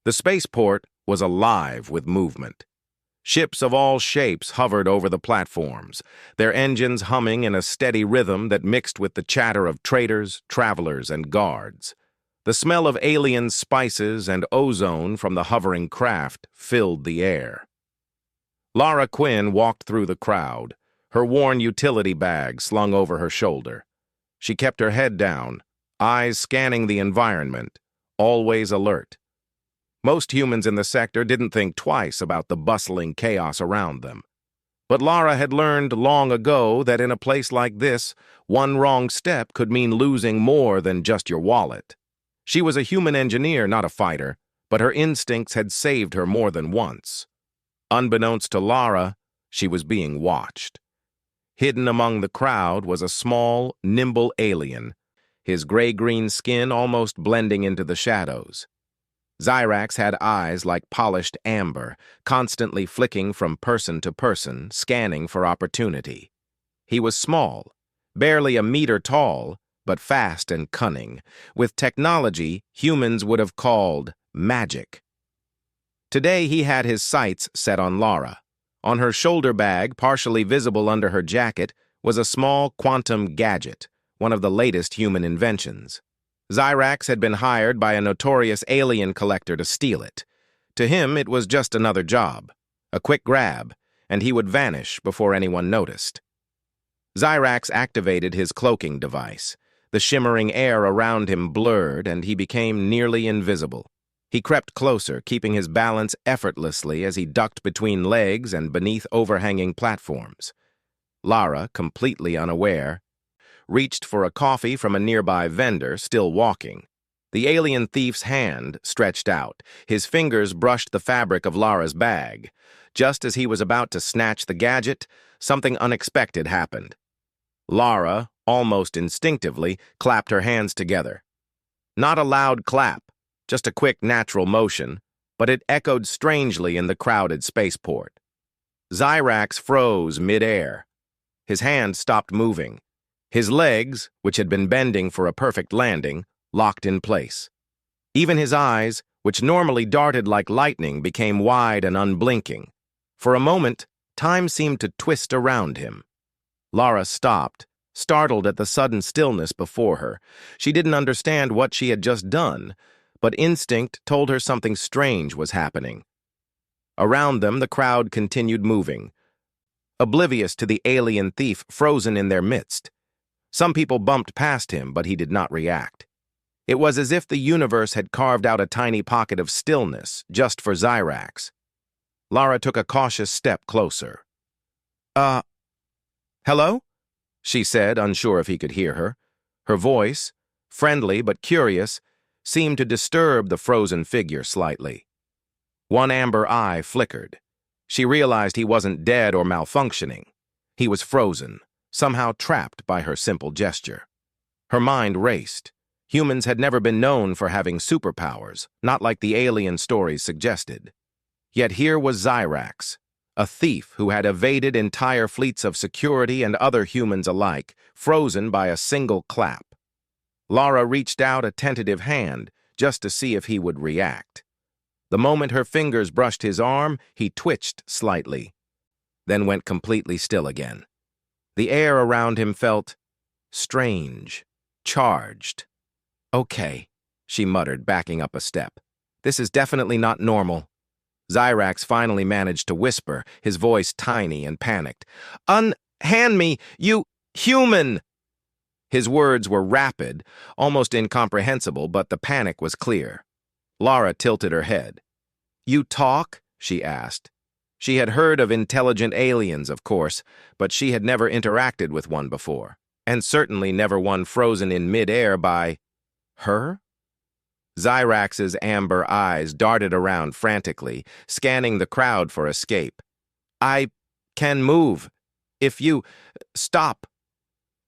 The spaceport was alive with movement. Ships of all shapes hovered over the platforms, their engines humming in a steady rhythm that mixed with the chatter of traders, travelers, and guards. The smell of alien spices and ozone from the hovering craft filled the air. Lara Quinn walked through the crowd, her worn utility bag slung over her shoulder. She kept her head down, eyes scanning the environment, always alert. Most humans in the sector didn't think twice about the bustling chaos around them. But Lara had learned long ago that in a place like this, one wrong step could mean losing more than just your wallet. She was a human engineer, not a fighter, but her instincts had saved her more than once. Unbeknownst to Lara, she was being watched. Hidden among the crowd was a small, nimble alien, his gray-green skin almost blending into the shadows. Zyrax had eyes like polished amber, constantly flicking from person to person, scanning for opportunity. He was small, barely a meter tall, but fast and cunning, with technology humans would have called magic. Today he had his sights set on Lara. On her shoulder bag, partially visible under her jacket, was a small quantum gadget, one of the latest human inventions. Zyrax had been hired by a notorious alien collector to steal it. To him, it was just another job, a quick grab, and he would vanish before anyone noticed. Zyrax activated his cloaking device. The shimmering air around him blurred, and he became nearly invisible. He crept closer, keeping his balance effortlessly as he ducked between legs and beneath overhanging platforms. Lara, completely unaware, reached for a coffee from a nearby vendor, still walking. The alien thief's hand stretched out. His fingers brushed the fabric of Lara's bag. Just as he was about to snatch the gadget, something unexpected happened. Lara, almost instinctively, clapped her hands together. Not a loud clap, just a quick, natural motion, but it echoed strangely in the crowded spaceport. Zyrax froze mid-air. His hand stopped moving. His legs, which had been bending for a perfect landing, locked in place. Even his eyes, which normally darted like lightning, became wide and unblinking. For a moment, time seemed to twist around him. Lara stopped, startled at the sudden stillness before her. She didn't understand what she had just done, but instinct told her something strange was happening. Around them, the crowd continued moving, oblivious to the alien thief frozen in their midst. Some people bumped past him, but he did not react. It was as if the universe had carved out a tiny pocket of stillness just for Zyrax. Lara took a cautious step closer. Hello? She said, unsure if he could hear her. Her voice, friendly but curious, seemed to disturb the frozen figure slightly. One amber eye flickered. She realized he wasn't dead or malfunctioning. He was frozen, somehow trapped by her simple gesture. Her mind raced. Humans had never been known for having superpowers, not like the alien stories suggested. Yet here was Zyrax, a thief who had evaded entire fleets of security and other humans alike, frozen by a single clap. Lara reached out a tentative hand, just to see if he would react. The moment her fingers brushed his arm, he twitched slightly, then went completely still again. The air around him felt strange, charged. "Okay," she muttered, backing up a step. "This is definitely not normal." Zyrax finally managed to whisper, his voice tiny and panicked. "Hand me, you human!" His words were rapid, almost incomprehensible, but the panic was clear. Lara tilted her head. "You talk?" she asked. She had heard of intelligent aliens, of course, but she had never interacted with one before, and certainly never one frozen in mid-air by her? Zyrax's amber eyes darted around frantically, scanning the crowd for escape. "I can move. If you stop."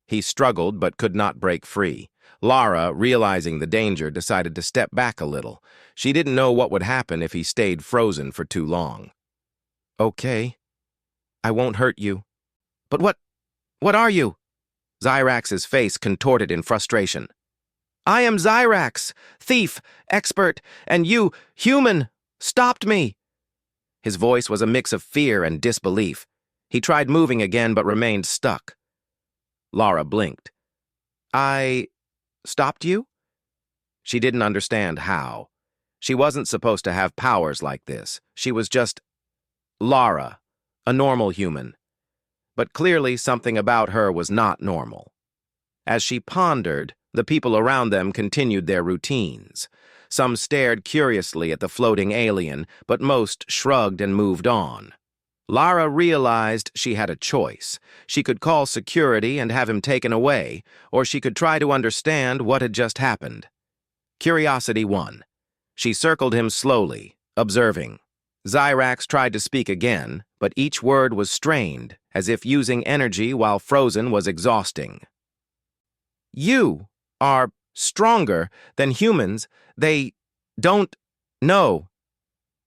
He struggled but could not break free. Lara, realizing the danger, decided to step back a little. She didn't know what would happen if he stayed frozen for too long. "Okay. I won't hurt you." "But what are you?" Zyrax's face contorted in frustration. I am Zyrax, thief, expert, and you, human, stopped me. His voice was a mix of fear and disbelief. He tried moving again but remained stuck. Lara blinked. I stopped you? She didn't understand how. She wasn't supposed to have powers like this. She was just Lara, a normal human. But clearly something about her was not normal. As she pondered, the people around them continued their routines. Some stared curiously at the floating alien, but most shrugged and moved on. Lara realized she had a choice. She could call security and have him taken away, or she could try to understand what had just happened. Curiosity won. She circled him slowly, observing. Zyrax tried to speak again, but each word was strained, as if using energy while frozen was exhausting. You are stronger than humans. They don't know.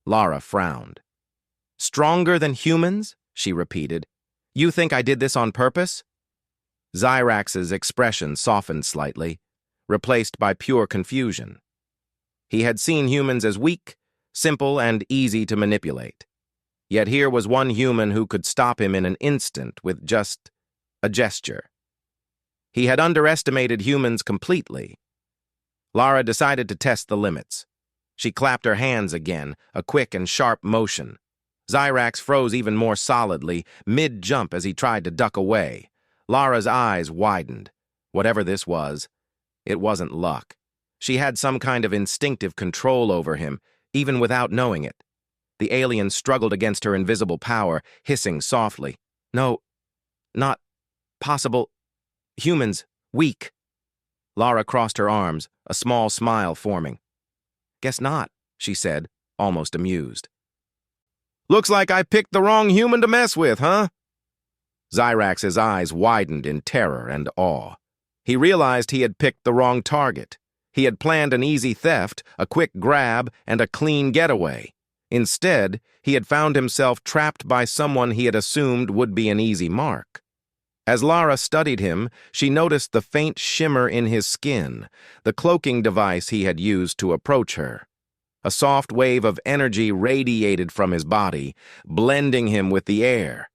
Lara frowned. Stronger than humans? She repeated. You think I did this on purpose? Zyrax's expression softened slightly, replaced by pure confusion. He had seen humans as weak, simple, and easy to manipulate. Yet here was one human who could stop him in an instant with just a gesture. He had underestimated humans completely. Lara decided to test the limits. She clapped her hands again, a quick and sharp motion. Zyrax froze even more solidly, mid-jump as he tried to duck away. Lara's eyes widened. Whatever this was, it wasn't luck. She had some kind of instinctive control over him, even without knowing it. The alien struggled against her invisible power, hissing softly. No, not possible. Humans, weak. Lara crossed her arms, a small smile forming. Guess not, she said, almost amused. Looks like I picked the wrong human to mess with, huh? Zyrax's eyes widened in terror and awe. He realized he had picked the wrong target. He had planned an easy theft, a quick grab, and a clean getaway. Instead, he had found himself trapped by someone he had assumed would be an easy mark. As Lara studied him, she noticed the faint shimmer in his skin, the cloaking device he had used to approach her. A soft wave of energy radiated from his body, blending him with the air.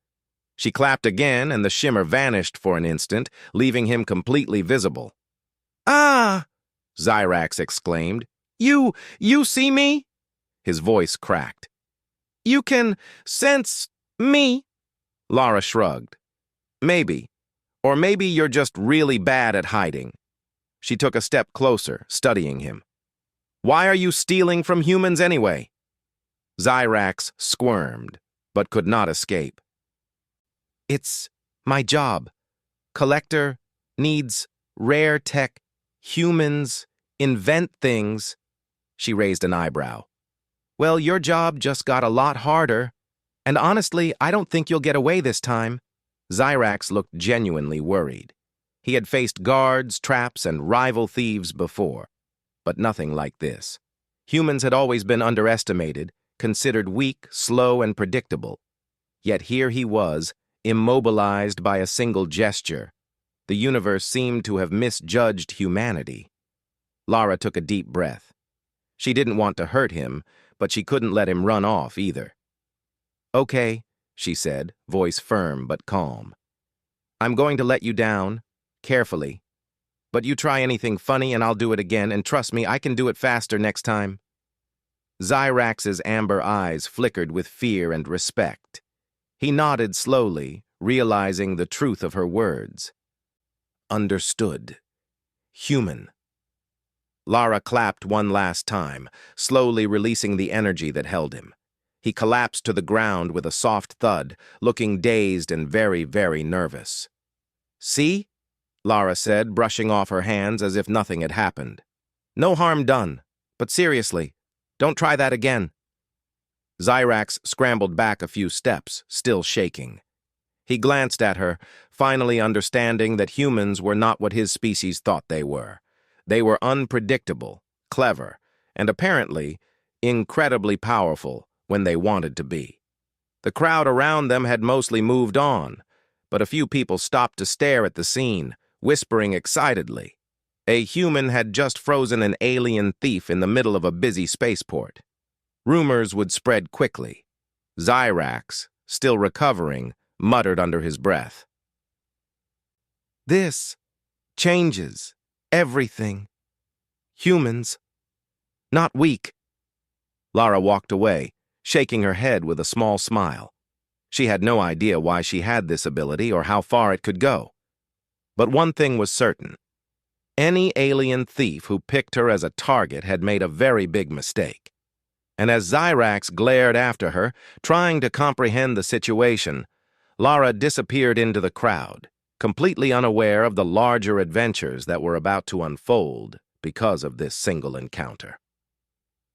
She clapped again, and the shimmer vanished for an instant, leaving him completely visible. Ah! Zyrax exclaimed. You see me? His voice cracked. You can sense me? Lara shrugged. Maybe. Or maybe you're just really bad at hiding. She took a step closer, studying him. Why are you stealing from humans anyway? Zyrax squirmed, but could not escape. It's my job. Collector needs rare tech. Humans invent things. She raised an eyebrow. Well, your job just got a lot harder. And honestly, I don't think you'll get away this time. Zyrax looked genuinely worried. He had faced guards, traps, and rival thieves before, but nothing like this. Humans had always been underestimated, considered weak, slow, and predictable. Yet here he was, immobilized by a single gesture. The universe seemed to have misjudged humanity. Lara took a deep breath. She didn't want to hurt him, but she couldn't let him run off either. Okay, she said, voice firm but calm. I'm going to let you down, carefully. But you try anything funny and I'll do it again, and trust me, I can do it faster next time. Zyrax's amber eyes flickered with fear and respect. He nodded slowly, realizing the truth of her words. Understood. Human. Lara clapped one last time, slowly releasing the energy that held him. He collapsed to the ground with a soft thud, looking dazed and very, very nervous. See? Lara said, brushing off her hands as if nothing had happened. No harm done, but seriously, don't try that again. Zyrax scrambled back a few steps, still shaking. He glanced at her, finally understanding that humans were not what his species thought they were. They were unpredictable, clever, and apparently incredibly powerful when they wanted to be. The crowd around them had mostly moved on, but a few people stopped to stare at the scene, whispering excitedly. A human had just frozen an alien thief in the middle of a busy spaceport. Rumors would spread quickly. Zyrax, still recovering, muttered under his breath. "This changes everything. Humans, not weak." Lara walked away, shaking her head with a small smile. She had no idea why she had this ability or how far it could go. But one thing was certain. Any alien thief who picked her as a target had made a very big mistake. And as Zyrax glared after her, trying to comprehend the situation, Lara disappeared into the crowd, completely unaware of the larger adventures that were about to unfold because of this single encounter.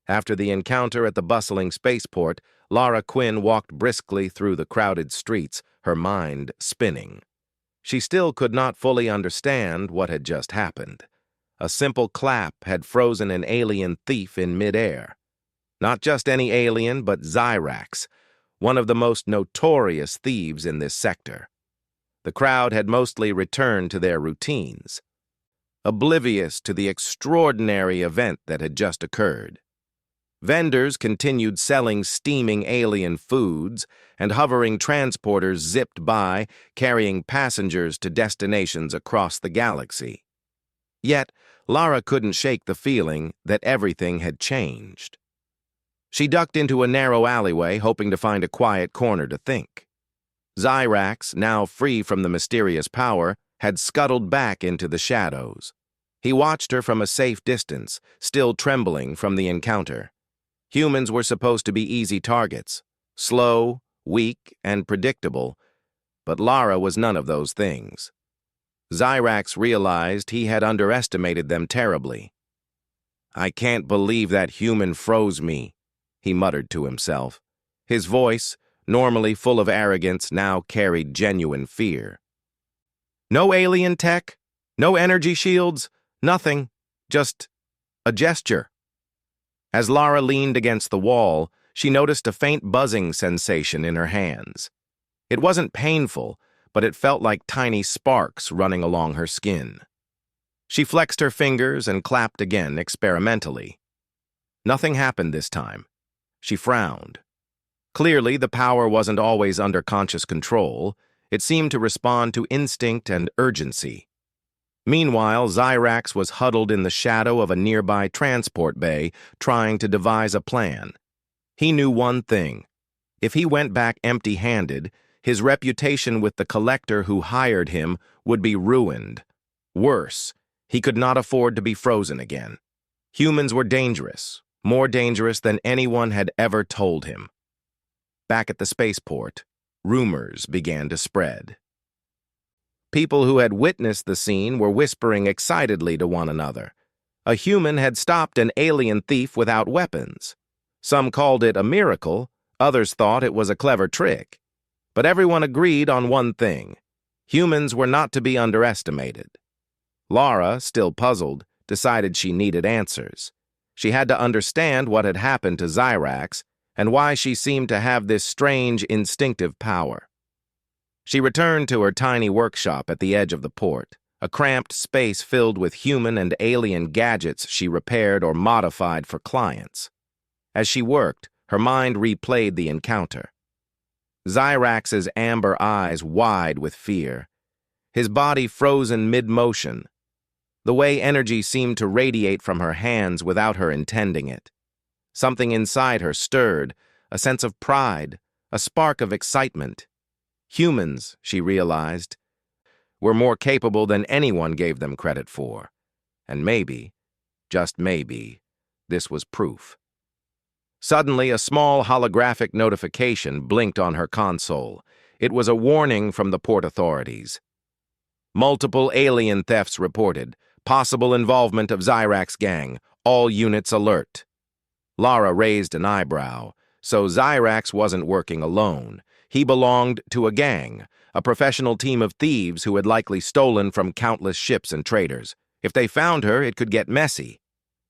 After the encounter at the bustling spaceport, Lara Quinn walked briskly through the crowded streets, her mind spinning. She still could not fully understand what had just happened. A simple clap had frozen an alien thief in midair. Not just any alien, but Zyrax, one of the most notorious thieves in this sector. The crowd had mostly returned to their routines, oblivious to the extraordinary event that had just occurred. Vendors continued selling steaming alien foods, and hovering transporters zipped by, carrying passengers to destinations across the galaxy. Yet, Lara couldn't shake the feeling that everything had changed. She ducked into a narrow alleyway, hoping to find a quiet corner to think. Zyrax, now free from the mysterious power, had scuttled back into the shadows. He watched her from a safe distance, still trembling from the encounter. Humans were supposed to be easy targets, slow, weak, and predictable, but Lara was none of those things. Zyrax realized he had underestimated them terribly. "I can't believe that human froze me," he muttered to himself. His voice, normally full of arrogance, now carried genuine fear. "No alien tech, no energy shields, nothing, just a gesture." As Lara leaned against the wall, she noticed a faint buzzing sensation in her hands. It wasn't painful, but it felt like tiny sparks running along her skin. She flexed her fingers and clapped again experimentally. Nothing happened this time. She frowned. Clearly, the power wasn't always under conscious control. It seemed to respond to instinct and urgency. Meanwhile, Zyrax was huddled in the shadow of a nearby transport bay, trying to devise a plan. He knew one thing. If he went back empty-handed, his reputation with the collector who hired him would be ruined. Worse, he could not afford to be frozen again. Humans were dangerous, more dangerous than anyone had ever told him. Back at the spaceport, rumors began to spread. People who had witnessed the scene were whispering excitedly to one another. A human had stopped an alien thief without weapons. Some called it a miracle, others thought it was a clever trick. But everyone agreed on one thing. Humans were not to be underestimated. Lara, still puzzled, decided she needed answers. She had to understand what had happened to Zyrax and why she seemed to have this strange instinctive power. She returned to her tiny workshop at the edge of the port, a cramped space filled with human and alien gadgets she repaired or modified for clients. As she worked, her mind replayed the encounter. Zyrax's amber eyes wide with fear, his body frozen mid-motion, the way energy seemed to radiate from her hands without her intending it. Something inside her stirred, a sense of pride, a spark of excitement. Humans, she realized, were more capable than anyone gave them credit for. And maybe, just maybe, this was proof. Suddenly, a small holographic notification blinked on her console. It was a warning from the port authorities. Multiple alien thefts reported. Possible involvement of Zyrax gang. All units alert. Lara raised an eyebrow. So Zyrax wasn't working alone. He belonged to a gang, a professional team of thieves who had likely stolen from countless ships and traders. If they found her, it could get messy.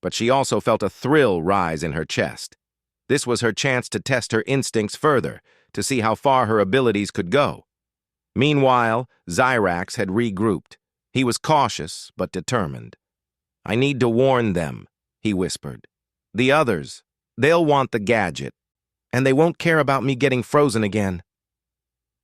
But she also felt a thrill rise in her chest. This was her chance to test her instincts further, to see how far her abilities could go. Meanwhile, Zyrax had regrouped. He was cautious, but determined. "I need to warn them," he whispered. "The others, they'll want the gadget, and they won't care about me getting frozen again."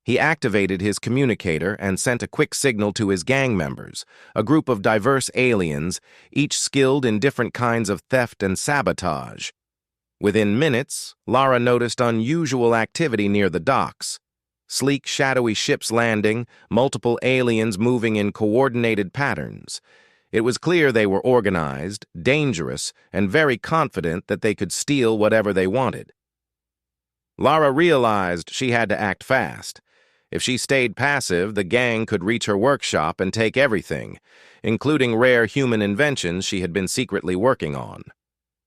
He activated his communicator and sent a quick signal to his gang members, a group of diverse aliens, each skilled in different kinds of theft and sabotage. Within minutes, Lara noticed unusual activity near the docks. Sleek, shadowy ships landing, multiple aliens moving in coordinated patterns. It was clear they were organized, dangerous, and very confident that they could steal whatever they wanted. Lara realized she had to act fast. If she stayed passive, the gang could reach her workshop and take everything, including rare human inventions she had been secretly working on.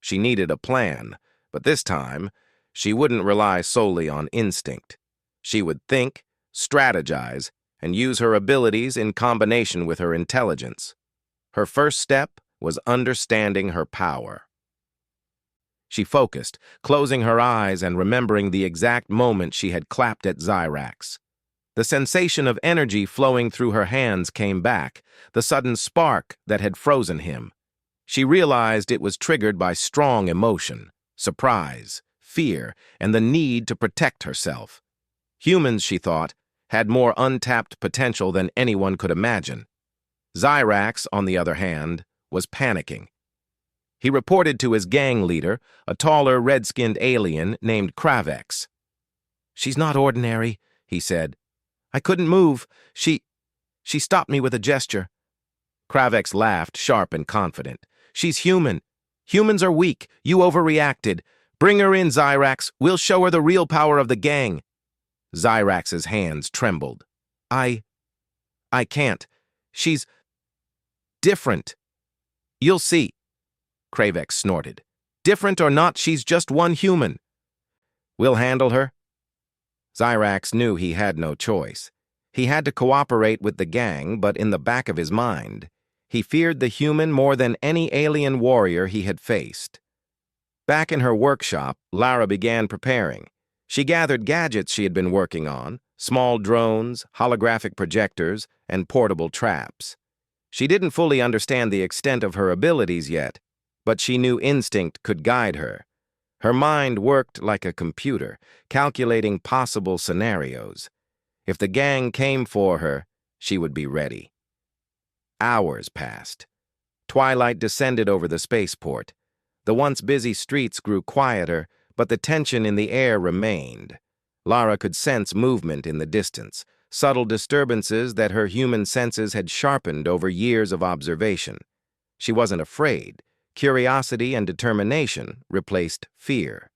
She needed a plan, but this time, she wouldn't rely solely on instinct. She would think, strategize, and use her abilities in combination with her intelligence. Her first step was understanding her power. She focused, closing her eyes and remembering the exact moment she had clapped at Zyrax. The sensation of energy flowing through her hands came back, the sudden spark that had frozen him. She realized it was triggered by strong emotion, surprise, fear, and the need to protect herself. Humans, she thought, had more untapped potential than anyone could imagine. Zyrax, on the other hand, was panicking. He reported to his gang leader, a taller, red-skinned alien named Kravex. "She's not ordinary," he said. "I couldn't move. She stopped me with a gesture." Kravex laughed, sharp and confident. "She's human. Humans are weak. You overreacted. Bring her in, Zyrax. We'll show her the real power of the gang." Zyrax's hands trembled. I can't. She's different." "You'll see," Kravex snorted. "Different or not, she's just one human." "We'll handle her." Zyrax knew he had no choice. He had to cooperate with the gang, but in the back of his mind, he feared the human more than any alien warrior he had faced. Back in her workshop, Lara began preparing. She gathered gadgets she had been working on, small drones, holographic projectors, and portable traps. She didn't fully understand the extent of her abilities yet, but she knew instinct could guide her. Her mind worked like a computer, calculating possible scenarios. If the gang came for her, she would be ready. Hours passed. Twilight descended over the spaceport. The once busy streets grew quieter, but the tension in the air remained. Lara could sense movement in the distance, subtle disturbances that her human senses had sharpened over years of observation. She wasn't afraid. Curiosity and determination replaced fear.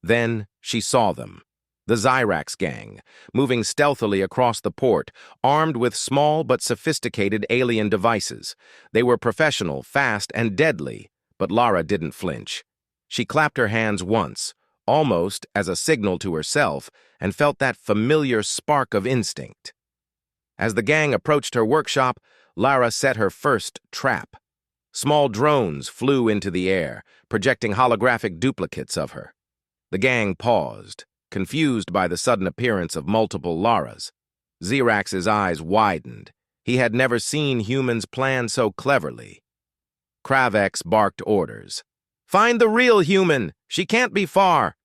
Then she saw them, the Zyrax gang, moving stealthily across the port, armed with small but sophisticated alien devices. They were professional, fast, and deadly, but Lara didn't flinch. She clapped her hands once, almost as a signal to herself, and felt that familiar spark of instinct. As the gang approached her workshop, Lara set her first trap. Small drones flew into the air, projecting holographic duplicates of her. The gang paused, confused by the sudden appearance of multiple Laras. Zyrax's eyes widened. He had never seen humans plan so cleverly. Kravex barked orders. "Find the real human! She can't be far!"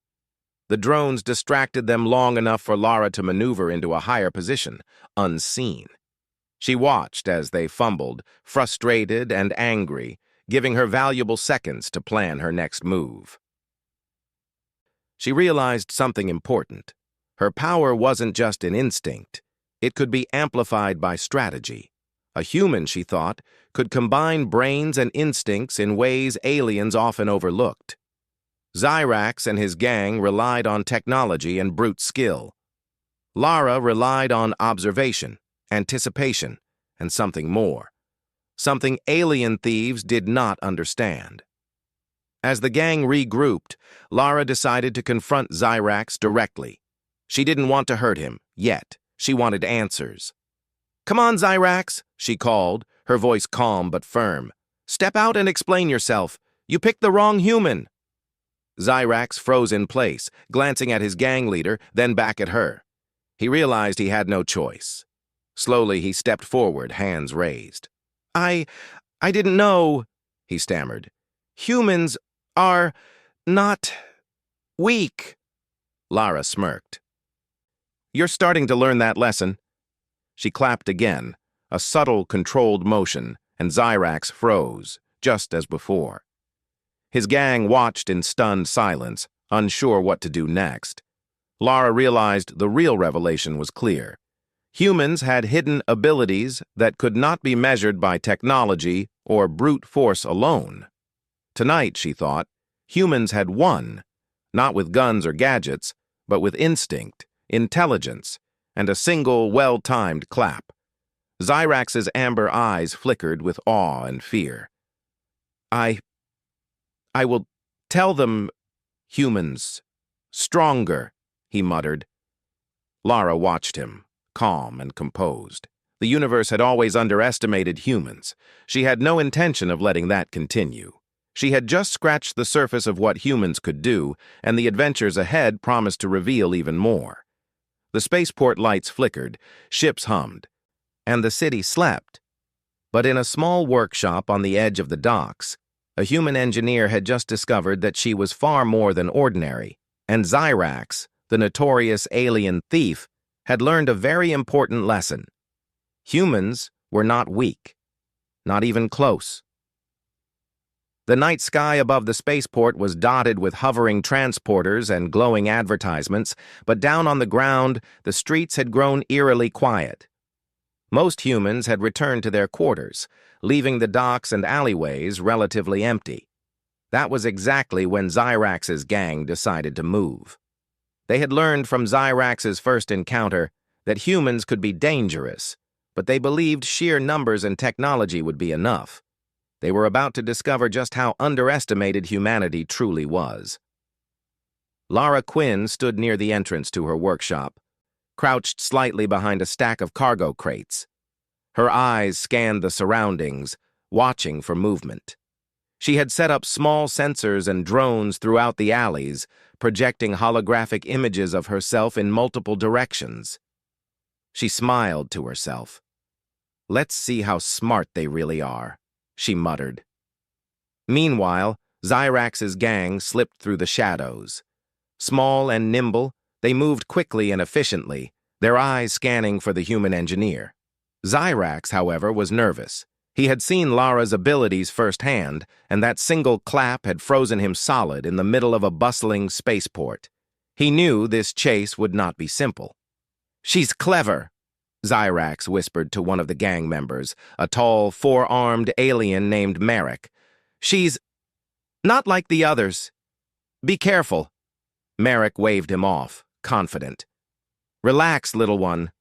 The drones distracted them long enough for Lara to maneuver into a higher position, unseen. She watched as they fumbled, frustrated and angry, giving her valuable seconds to plan her next move. She realized something important. Her power wasn't just an instinct. It could be amplified by strategy. A human, she thought, could combine brains and instincts in ways aliens often overlooked. Zyrax and his gang relied on technology and brute skill. Lara relied on observation, anticipation, and something more. Something alien thieves did not understand. As the gang regrouped, Lara decided to confront Zyrax directly. She didn't want to hurt him, yet. She wanted answers. "Come on, Zyrax," she called, her voice calm but firm. "Step out and explain yourself. You picked the wrong human." Zyrax froze in place, glancing at his gang leader, then back at her. He realized he had no choice. Slowly, he stepped forward, hands raised. I didn't know, he stammered. Humans are not weak. Lara smirked. You're starting to learn that lesson. She clapped again, a subtle, controlled motion, and Zyrax froze, just as before. His gang watched in stunned silence, unsure what to do next. Lara realized the real revelation was clear. Humans had hidden abilities that could not be measured by technology or brute force alone. Tonight, she thought, humans had won, not with guns or gadgets, but with instinct, intelligence, and a single, well-timed clap. Zyrax's amber eyes flickered with awe and fear. I will tell them, humans. Stronger, he muttered. Lara watched him, calm and composed. The universe had always underestimated humans. She had no intention of letting that continue. She had just scratched the surface of what humans could do, and the adventures ahead promised to reveal even more. The spaceport lights flickered, ships hummed, and the city slept. But in a small workshop on the edge of the docks, a human engineer had just discovered that she was far more than ordinary, and Zyrax, the notorious alien thief, had learned a very important lesson. Humans were not weak, not even close. The night sky above the spaceport was dotted with hovering transporters and glowing advertisements, but down on the ground, the streets had grown eerily quiet. Most humans had returned to their quarters, leaving the docks and alleyways relatively empty. That was exactly when Zyrax's gang decided to move. They had learned from Zyrax's first encounter that humans could be dangerous, but they believed sheer numbers and technology would be enough. They were about to discover just how underestimated humanity truly was. Lara Quinn stood near the entrance to her workshop, crouched slightly behind a stack of cargo crates. Her eyes scanned the surroundings, watching for movement. She had set up small sensors and drones throughout the alleys, projecting holographic images of herself in multiple directions. She smiled to herself. Let's see how smart they really are, she muttered. Meanwhile, Zyrax's gang slipped through the shadows. Small and nimble, they moved quickly and efficiently, their eyes scanning for the human engineer. Zyrax, however, was nervous. He had seen Lara's abilities firsthand, and that single clap had frozen him solid in the middle of a bustling spaceport. He knew this chase would not be simple. She's clever, Zyrax whispered to one of the gang members, a tall, four-armed alien named Merrick. She's not like the others. Be careful. Merrick waved him off, confident. Relax, little one.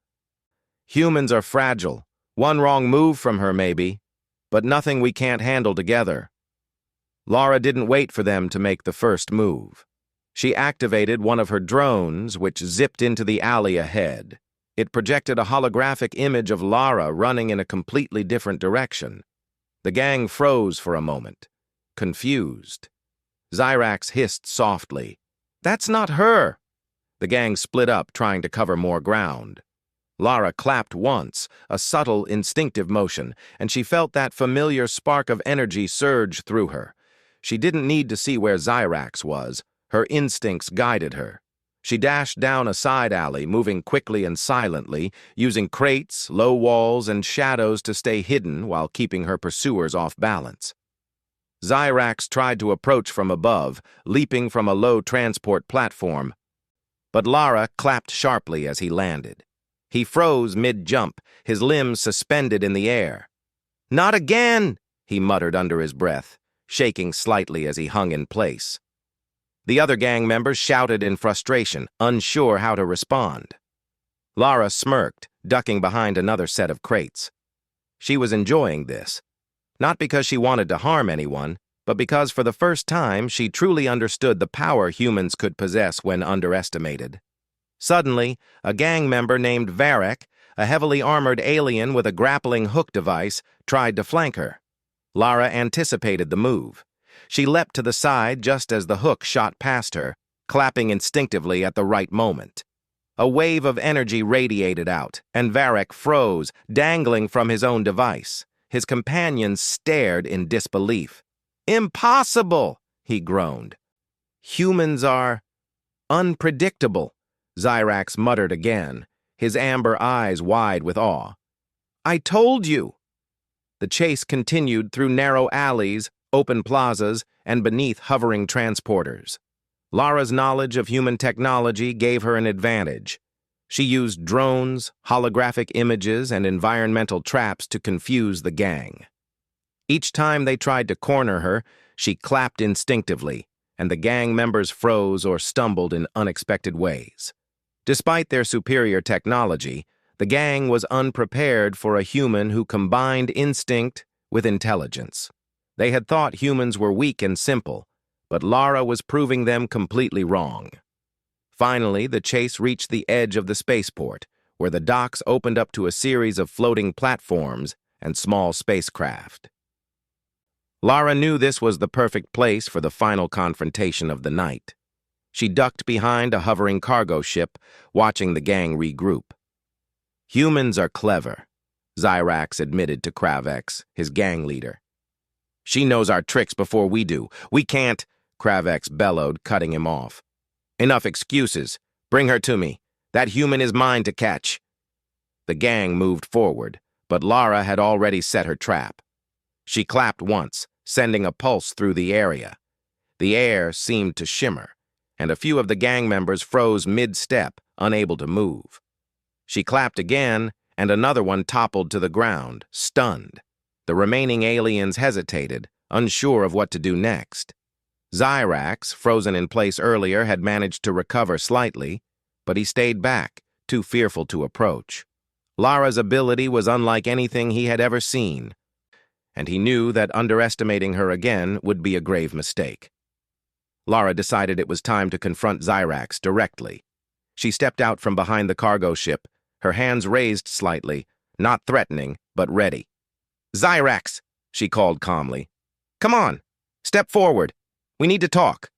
Humans are fragile. One wrong move from her, maybe, but nothing we can't handle together. Lara didn't wait for them to make the first move. She activated one of her drones, which zipped into the alley ahead. It projected a holographic image of Lara running in a completely different direction. The gang froze for a moment, confused. Zyrax hissed softly, "That's not her!" The gang split up, trying to cover more ground. Lara clapped once, a subtle, instinctive motion, and she felt that familiar spark of energy surge through her. She didn't need to see where Zyrax was. Her instincts guided her. She dashed down a side alley, moving quickly and silently, using crates, low walls, and shadows to stay hidden while keeping her pursuers off balance. Zyrax tried to approach from above, leaping from a low transport platform, but Lara clapped sharply as he landed. He froze mid-jump, his limbs suspended in the air. "Not again!" he muttered under his breath, shaking slightly as he hung in place. The other gang members shouted in frustration, unsure how to respond. Lara smirked, ducking behind another set of crates. She was enjoying this, not because she wanted to harm anyone, but because for the first time she truly understood the power humans could possess when underestimated. Suddenly, a gang member named Varek, a heavily armored alien with a grappling hook device, tried to flank her. Lara anticipated the move. She leapt to the side just as the hook shot past her, clapping instinctively at the right moment. A wave of energy radiated out, and Varek froze, dangling from his own device. His companions stared in disbelief. "Impossible!" he groaned. "Humans are unpredictable," Zyrax muttered again, his amber eyes wide with awe. "I told you!" The chase continued through narrow alleys, open plazas, and beneath hovering transporters. Lara's knowledge of human technology gave her an advantage. She used drones, holographic images, and environmental traps to confuse the gang. Each time they tried to corner her, she clapped instinctively, and the gang members froze or stumbled in unexpected ways. Despite their superior technology, the gang was unprepared for a human who combined instinct with intelligence. They had thought humans were weak and simple, but Lara was proving them completely wrong. Finally, the chase reached the edge of the spaceport, where the docks opened up to a series of floating platforms and small spacecraft. Lara knew this was the perfect place for the final confrontation of the night. She ducked behind a hovering cargo ship, watching the gang regroup. "Humans are clever," Zyrax admitted to Kravex, his gang leader. "She knows our tricks before we do. We can't," Kravex bellowed, cutting him off. "Enough excuses. Bring her to me. That human is mine to catch." The gang moved forward, but Lara had already set her trap. She clapped once, sending a pulse through the area. The air seemed to shimmer, and a few of the gang members froze mid-step, unable to move. She clapped again, and another one toppled to the ground, stunned. The remaining aliens hesitated, unsure of what to do next. Zyrax, frozen in place earlier, had managed to recover slightly, but he stayed back, too fearful to approach. Lara's ability was unlike anything he had ever seen, and he knew that underestimating her again would be a grave mistake. Lara decided it was time to confront Zyrax directly. She stepped out from behind the cargo ship, her hands raised slightly, not threatening, but ready. "Zyrax," she called calmly. "Come on, step forward. We need to talk."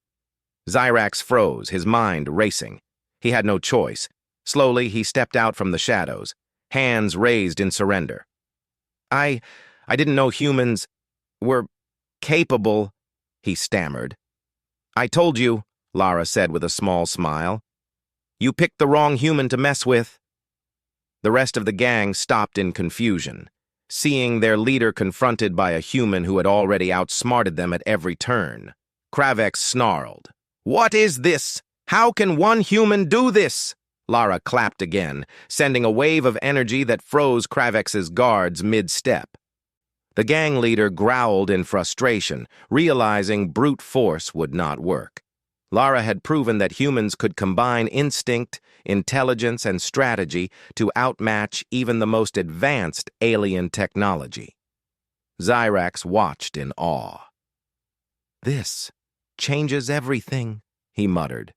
Zyrax froze, his mind racing. He had no choice. Slowly, he stepped out from the shadows, hands raised in surrender. I didn't know humans were capable," he stammered. "I told you," Lara said with a small smile. "You picked the wrong human to mess with." The rest of the gang stopped in confusion, seeing their leader confronted by a human who had already outsmarted them at every turn. Kravex snarled. "What is this? How can one human do this?" Lara clapped again, sending a wave of energy that froze Kravex's guards mid-step. The gang leader growled in frustration, realizing brute force would not work. Lara had proven that humans could combine instinct, intelligence, and strategy to outmatch even the most advanced alien technology. Zyrax watched in awe. "This changes everything," he muttered.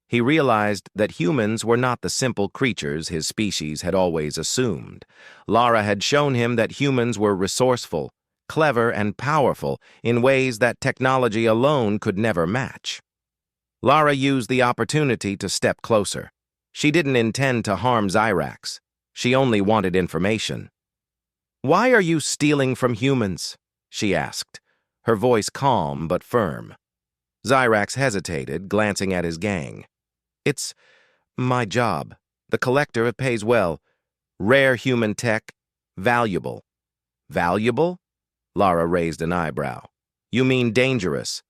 He realized that humans were not the simple creatures his species had always assumed. Lara had shown him that humans were resourceful, clever, and powerful in ways that technology alone could never match. Lara used the opportunity to step closer. She didn't intend to harm Zyrax. She only wanted information. "Why are you stealing from humans?" she asked, her voice calm but firm. Zyrax hesitated, glancing at his gang. "It's my job. The collector pays well. Rare human tech. Valuable." "Valuable?" Lara raised an eyebrow. "You mean dangerous.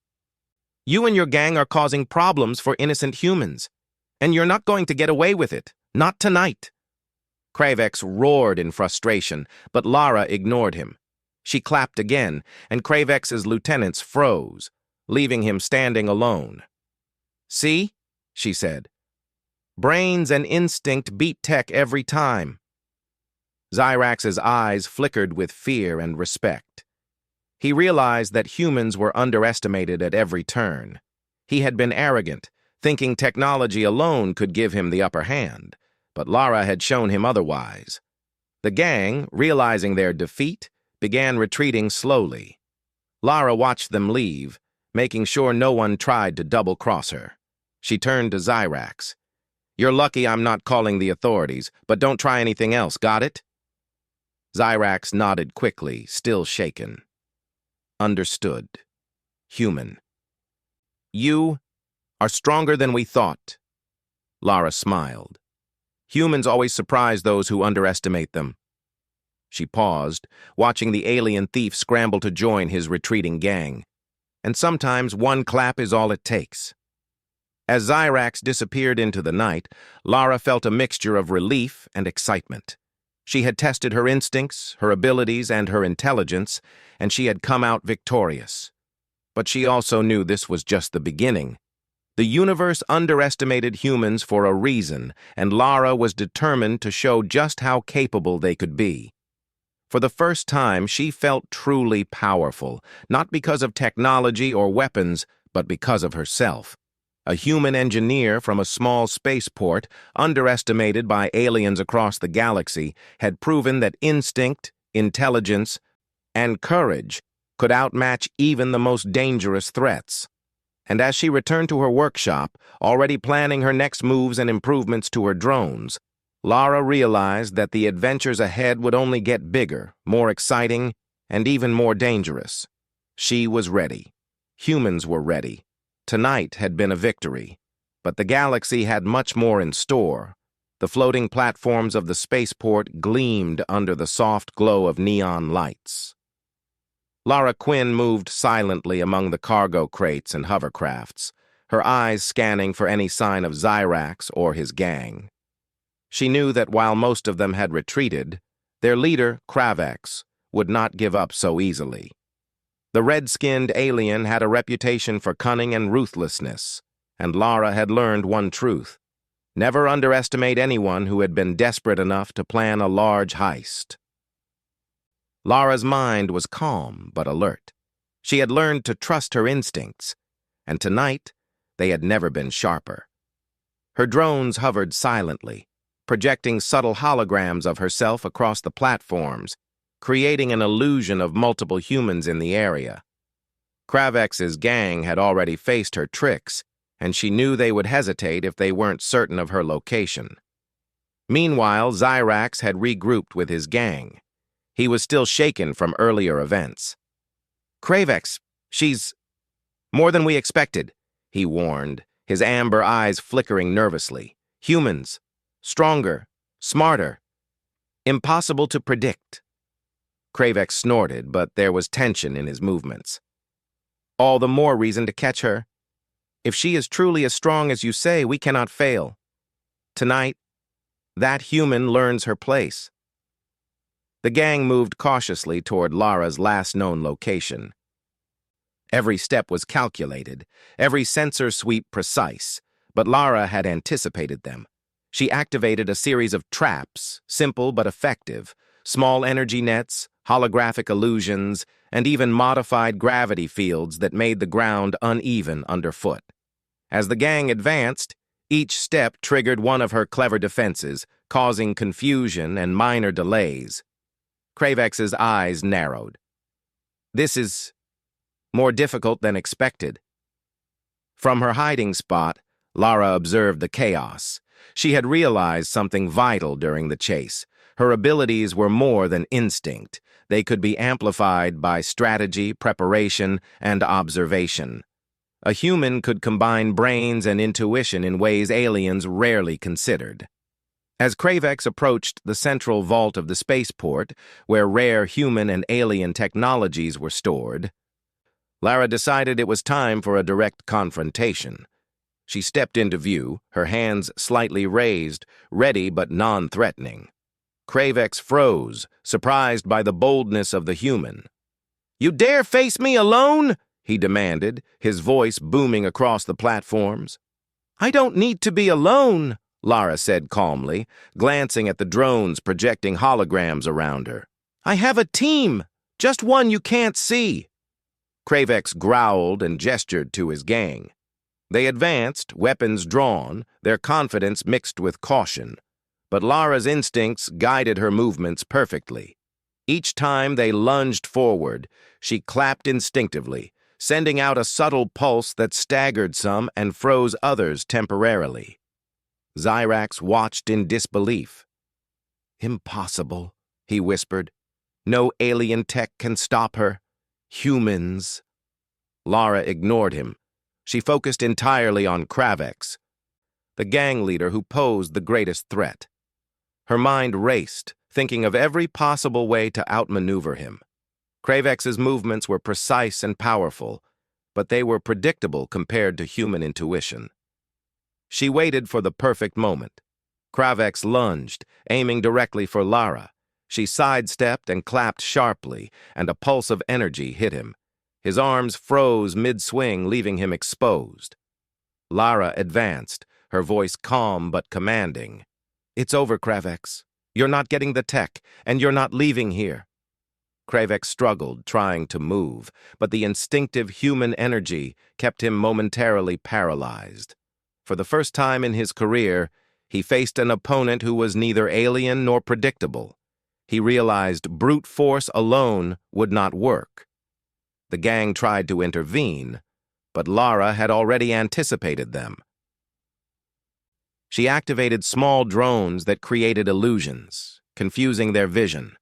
You and your gang are causing problems for innocent humans, and you're not going to get away with it. Not tonight." Kravex roared in frustration, but Lara ignored him. She clapped again, and Kravex's lieutenants froze, leaving him standing alone. "See?" she said. "Brains and instinct beat tech every time." Zyrax's eyes flickered with fear and respect. He realized that humans were underestimated at every turn. He had been arrogant, thinking technology alone could give him the upper hand, but Lara had shown him otherwise. The gang, realizing their defeat, began retreating slowly. Lara watched them leave, making sure no one tried to double-cross her. She turned to Zyrax. "You're lucky I'm not calling the authorities, but don't try anything else, got it?" Zyrax nodded quickly, still shaken. Understood. Human. You are stronger than we thought. Lara smiled. Humans always surprise those who underestimate them. She paused, watching the alien thief scramble to join his retreating gang. And sometimes one clap is all it takes. As Zyrax disappeared into the night, Lara felt a mixture of relief and excitement. She had tested her instincts, her abilities, and her intelligence, and she had come out victorious. But she also knew this was just the beginning. The universe underestimated humans for a reason, and Lara was determined to show just how capable they could be. For the first time, she felt truly powerful, not because of technology or weapons, but because of herself. A human engineer from a small spaceport, underestimated by aliens across the galaxy, had proven that instinct, intelligence, and courage could outmatch even the most dangerous threats. And as she returned to her workshop, already planning her next moves and improvements to her drones, Lara realized that the adventures ahead would only get bigger, more exciting, and even more dangerous. She was ready. Humans were ready. Tonight had been a victory, but the galaxy had much more in store. The floating platforms of the spaceport gleamed under the soft glow of neon lights. Lara Quinn moved silently among the cargo crates and hovercrafts, her eyes scanning for any sign of Zyrax or his gang. She knew that while most of them had retreated, their leader, Kravex, would not give up so easily. The red-skinned alien had a reputation for cunning and ruthlessness, and Lara had learned one truth: never underestimate anyone who had been desperate enough to plan a large heist. Lara's mind was calm but alert. She had learned to trust her instincts, and tonight they had never been sharper. Her drones hovered silently, projecting subtle holograms of herself across the platforms, creating an illusion of multiple humans in the area. Kravex's gang had already faced her tricks, and she knew they would hesitate if they weren't certain of her location. Meanwhile, Zyrax had regrouped with his gang. He was still shaken from earlier events. "Kravex, she's more than we expected," he warned, his amber eyes flickering nervously. "Humans. Stronger. Smarter. Impossible to predict." Kravex snorted, but there was tension in his movements. "All the more reason to catch her. If she is truly as strong as you say, we cannot fail. Tonight, that human learns her place." The gang moved cautiously toward Lara's last known location. Every step was calculated, every sensor sweep precise, but Lara had anticipated them. She activated a series of traps, simple but effective, small energy nets, holographic illusions, and even modified gravity fields that made the ground uneven underfoot. As the gang advanced, each step triggered one of her clever defenses, causing confusion and minor delays. Kravex's eyes narrowed. "This is more difficult than expected." From her hiding spot, Lara observed the chaos. She had realized something vital during the chase. Her abilities were more than instinct. They could be amplified by strategy, preparation, and observation. A human could combine brains and intuition in ways aliens rarely considered. As Kravex approached the central vault of the spaceport, where rare human and alien technologies were stored, Lara decided it was time for a direct confrontation. She stepped into view, her hands slightly raised, ready but non-threatening. Kravex froze, surprised by the boldness of the human. "You dare face me alone?" he demanded, his voice booming across the platforms. "I don't need to be alone," Lara said calmly, glancing at the drones projecting holograms around her. "I have a team, just one you can't see." Kravex growled and gestured to his gang. They advanced, weapons drawn, their confidence mixed with caution. But Lara's instincts guided her movements perfectly. Each time they lunged forward, she clapped instinctively, sending out a subtle pulse that staggered some and froze others temporarily. Zyrax watched in disbelief. "Impossible," he whispered. No alien tech can stop her. Humans. Lara ignored him. She focused entirely on Kravex, the gang leader who posed the greatest threat. Her mind raced, thinking of every possible way to outmaneuver him. Kravex's movements were precise and powerful, but they were predictable compared to human intuition. She waited for the perfect moment. Kravex lunged, aiming directly for Lara. She sidestepped and clapped sharply, and a pulse of energy hit him. His arms froze mid-swing, leaving him exposed. Lara advanced, her voice calm but commanding. "It's over, Kravex. You're not getting the tech, and you're not leaving here." Kravex struggled, trying to move, but the instinctive human energy kept him momentarily paralyzed. For the first time in his career, he faced an opponent who was neither alien nor predictable. He realized brute force alone would not work. The gang tried to intervene, but Lara had already anticipated them. She activated small drones that created illusions, confusing their vision.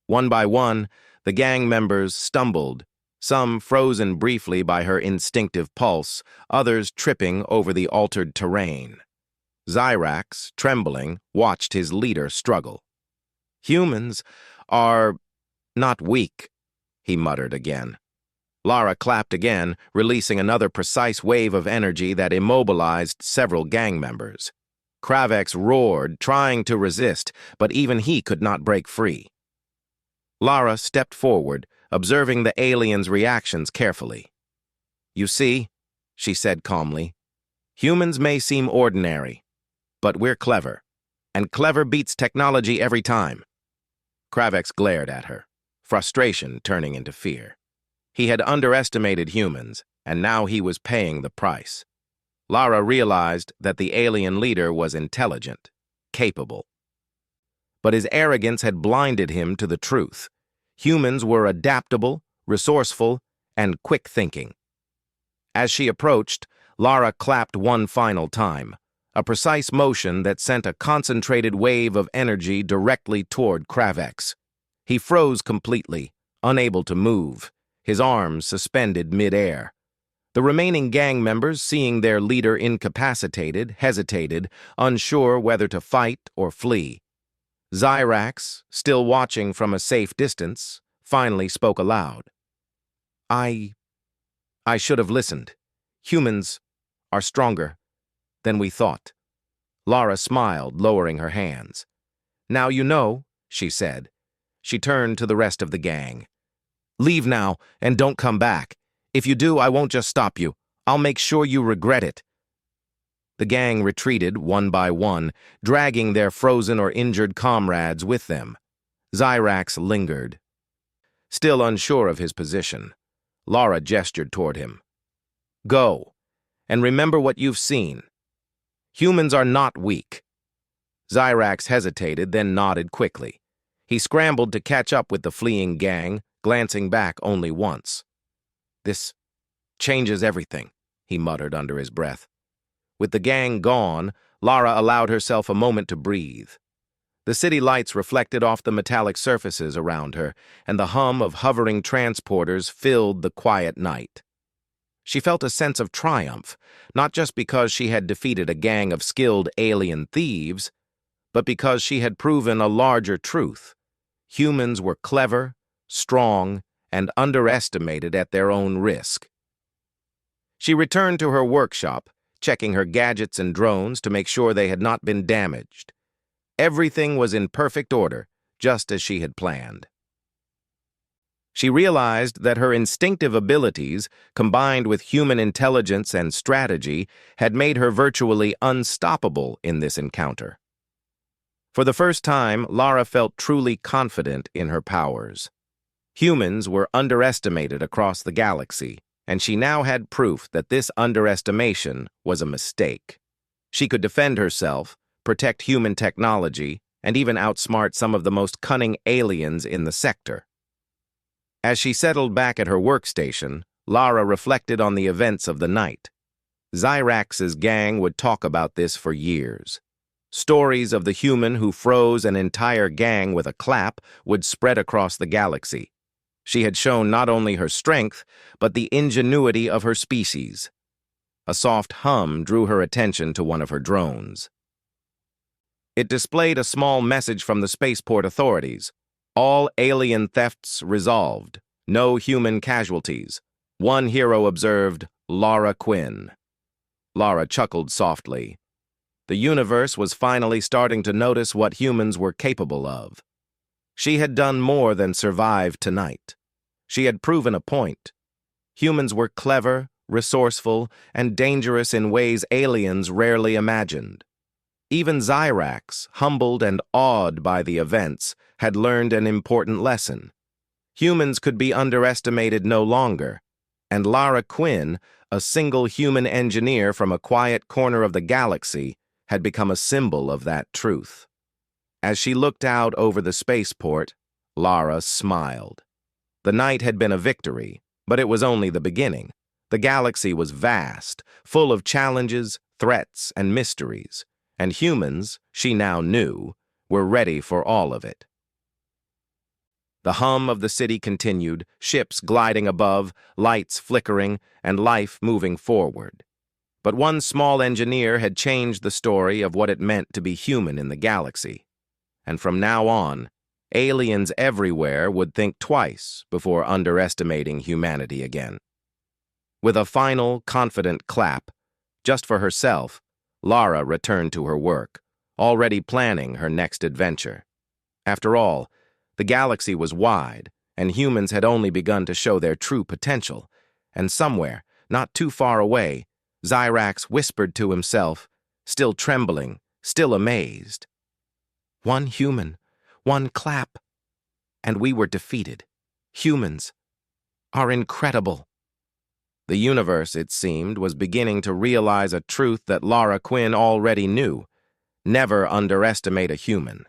One by one, the gang members stumbled, some frozen briefly by her instinctive pulse, others tripping over the altered terrain. Zyrax, trembling, watched his leader struggle. "Humans are not weak," he muttered again. Lara clapped again, releasing another precise wave of energy that immobilized several gang members. Kravex roared, trying to resist, but even he could not break free. Lara stepped forward, observing the alien's reactions carefully. "You see," she said calmly, "humans may seem ordinary, but we're clever, and clever beats technology every time." Kravex glared at her, frustration turning into fear. He had underestimated humans, and now he was paying the price. Lara realized that the alien leader was intelligent, capable. But his arrogance had blinded him to the truth. Humans were adaptable, resourceful, and quick-thinking. As she approached, Lara clapped one final time, a precise motion that sent a concentrated wave of energy directly toward Kravex. He froze completely, unable to move, his arms suspended mid-air. The remaining gang members, seeing their leader incapacitated, hesitated, unsure whether to fight or flee. Zyrax, still watching from a safe distance, finally spoke aloud. I should have listened. Humans are stronger than we thought." Lara smiled, lowering her hands. "Now you know," she said. She turned to the rest of the gang. "Leave now, and don't come back. If you do, I won't just stop you. I'll make sure you regret it." The gang retreated one by one, dragging their frozen or injured comrades with them. Zyrax lingered. Still unsure of his position, Lara gestured toward him. "Go, and remember what you've seen. Humans are not weak." Zyrax hesitated, then nodded quickly. He scrambled to catch up with the fleeing gang, glancing back only once. "This changes everything," he muttered under his breath. With the gang gone, Lara allowed herself a moment to breathe. The city lights reflected off the metallic surfaces around her, and the hum of hovering transporters filled the quiet night. She felt a sense of triumph, not just because she had defeated a gang of skilled alien thieves, but because she had proven a larger truth. Humans were clever, strong, and underestimated at their own risk. She returned to her workshop, checking her gadgets and drones to make sure they had not been damaged. Everything was in perfect order, just as she had planned. She realized that her instinctive abilities, combined with human intelligence and strategy, had made her virtually unstoppable in this encounter. For the first time, Lara felt truly confident in her powers. Humans were underestimated across the galaxy, and she now had proof that this underestimation was a mistake. She could defend herself, protect human technology, and even outsmart some of the most cunning aliens in the sector. As she settled back at her workstation, Lara reflected on the events of the night. Zyrax's gang would talk about this for years. Stories of the human who froze an entire gang with a clap would spread across the galaxy. She had shown not only her strength, but the ingenuity of her species. A soft hum drew her attention to one of her drones. It displayed a small message from the spaceport authorities. All alien thefts resolved. No human casualties. One hero observed, Lara Quinn. Lara chuckled softly. The universe was finally starting to notice what humans were capable of. She had done more than survive tonight. She had proven a point. Humans were clever, resourceful, and dangerous in ways aliens rarely imagined. Even Zyrax, humbled and awed by the events, had learned an important lesson. Humans could be underestimated no longer, and Lara Quinn, a single human engineer from a quiet corner of the galaxy, had become a symbol of that truth. As she looked out over the spaceport, Lara smiled. The night had been a victory, but it was only the beginning. The galaxy was vast, full of challenges, threats, and mysteries, and humans, she now knew, were ready for all of it. The hum of the city continued, ships gliding above, lights flickering, and life moving forward. But one small engineer had changed the story of what it meant to be human in the galaxy. And from now on, aliens everywhere would think twice before underestimating humanity again. With a final, confident clap, just for herself, Lara returned to her work, already planning her next adventure. After all, the galaxy was wide, and humans had only begun to show their true potential, and somewhere, not too far away, Zyrax whispered to himself, still trembling, still amazed. One human, one clap, and we were defeated. Humans are incredible. The universe, it seemed, was beginning to realize a truth that Lara Quinn already knew. Never underestimate a human.